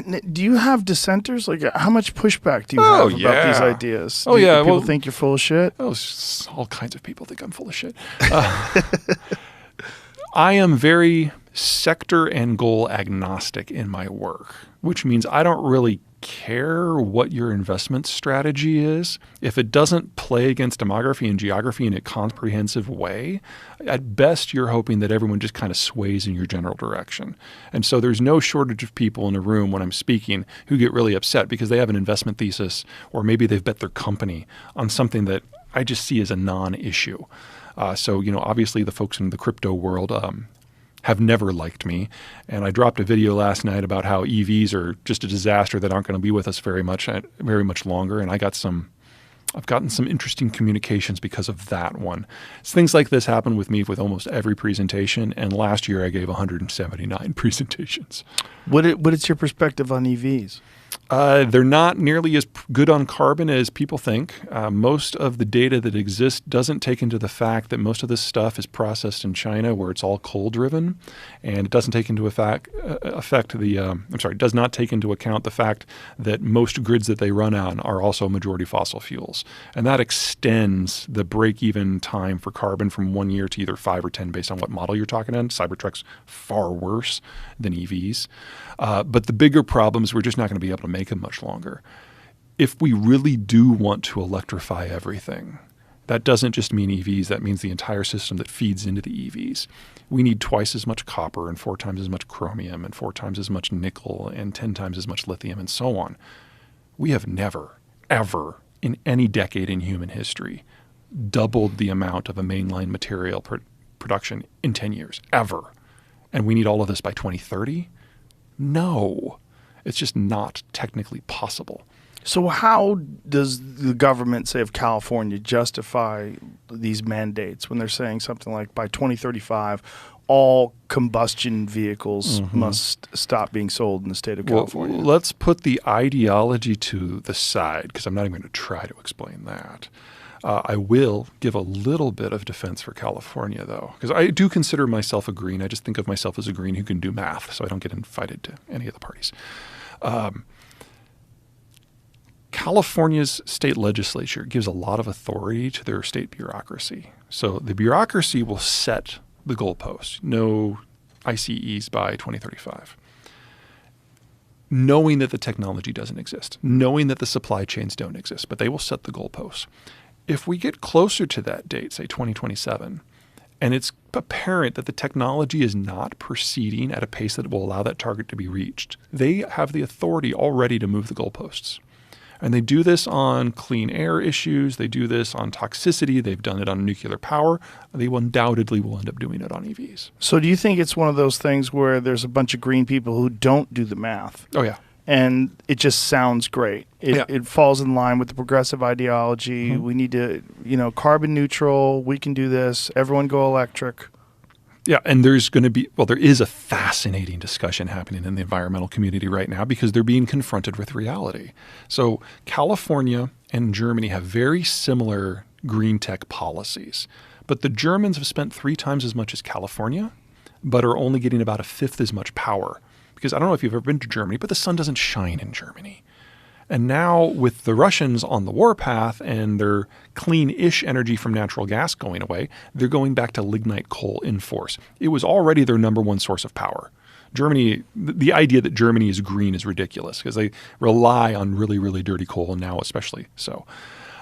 Do you have dissenters? Like, how much pushback do you have about these ideas? Do people think you're full of shit? All kinds of people think I'm full of shit. I am very sector and goal agnostic in my work, which means I don't really care what your investment strategy is. If it doesn't play against demography and geography in a comprehensive way, at best you're hoping that everyone just kind of sways in your general direction. And so there's no shortage of people in a room when I'm speaking who get really upset because they have an investment thesis, or maybe they've bet their company on something that I just see as a non-issue. So, obviously the folks in the crypto world have never liked me. And I dropped a video last night about how EVs are just a disaster that aren't going to be with us very much longer. And I've gotten some interesting communications because of that one. Things like this happen with me with almost every presentation. And last year I gave 179 presentations. What is your perspective on EVs? They're not nearly as good on carbon as people think. Most of the data that exists doesn't take into the fact that most of this stuff is processed in China, where it's all coal-driven, and it doesn't take into does not take into account the fact that most grids that they run on are also majority fossil fuels, and that extends the break-even time for carbon from 1 year to either 5 or 10, based on what model you're talking on. Cybertruck's far worse than EVs. But the bigger problems, we're just not going to be able to make them much longer. If we really do want to electrify everything, that doesn't just mean EVs, that means the entire system that feeds into the EVs. We need twice as much copper and 4 times as much chromium and 4 times as much nickel and 10 times as much lithium and so on. We have never, ever in any decade in human history doubled the amount of a mainline material production in 10 years, ever. And we need all of this by 2030? No, it's just not technically possible. So how does the government, say, of California, justify these mandates when they're saying something like by 2035, all combustion vehicles must stop being sold in the state of California? Well, let's put the ideology to the side, because I'm not even going to try to explain that. I will give a little bit of defense for California, though, because I do consider myself a green. I just think of myself as a green who can do math, so I don't get invited to any of the parties. California's state legislature gives a lot of authority to their state bureaucracy. So the bureaucracy will set the goalposts. No ICEs by 2035. Knowing that the technology doesn't exist, knowing that the supply chains don't exist, but they will set the goalposts. If we get closer to that date, say 2027, and it's apparent that the technology is not proceeding at a pace that will allow that target to be reached, they have the authority already to move the goalposts. And they do this on clean air issues. They do this on toxicity. They've done it on nuclear power. They undoubtedly will end up doing it on EVs. So do you think it's one of those things where there's a bunch of green people who don't do the math? Oh, yeah. And it just sounds great. It falls in line with the progressive ideology. We need to, carbon neutral. We can do this. Everyone go electric. Yeah, and there is a fascinating discussion happening in the environmental community right now because they're being confronted with reality. So California and Germany have very similar green tech policies, but the Germans have spent 3 times as much as California, but are only getting about 1/5 as much power. Because I don't know if you've ever been to Germany, but the sun doesn't shine in Germany. And now with the Russians on the warpath and their clean-ish energy from natural gas going away, they're going back to lignite coal in force. It was already their number one source of power. Germany, the idea that Germany is green is ridiculous because they rely on really, really dirty coal now, especially so.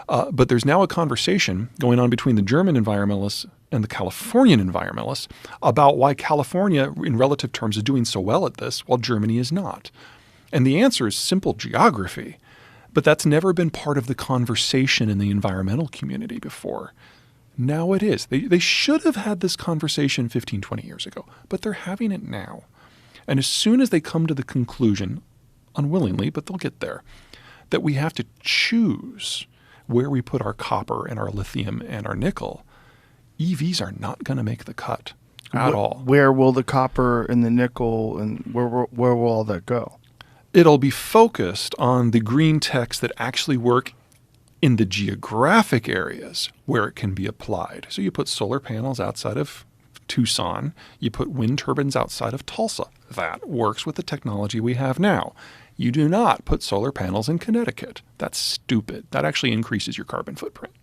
But there's now a conversation going on between the German environmentalists and the Californian environmentalists about why California, in relative terms, is doing so well at this while Germany is not. And the answer is simple geography. But that's never been part of the conversation in the environmental community before. Now it is. They should have had this conversation 15, 20 years ago, but they're having it now. And as soon as they come to the conclusion, unwillingly, but they'll get there, that we have to choose where we put our copper and our lithium and our nickel, EVs are not going to make the cut at all. Where will the copper and the nickel and where will all that go? It'll be focused on the green techs that actually work in the geographic areas where it can be applied. So you put solar panels outside of Tucson, you put wind turbines outside of Tulsa. That works with the technology we have now. You do not put solar panels in Connecticut. That's stupid. That actually increases your carbon footprint.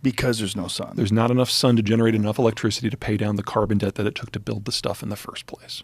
Because there's no sun. There's not enough sun to generate enough electricity to pay down the carbon debt that it took to build the stuff in the first place.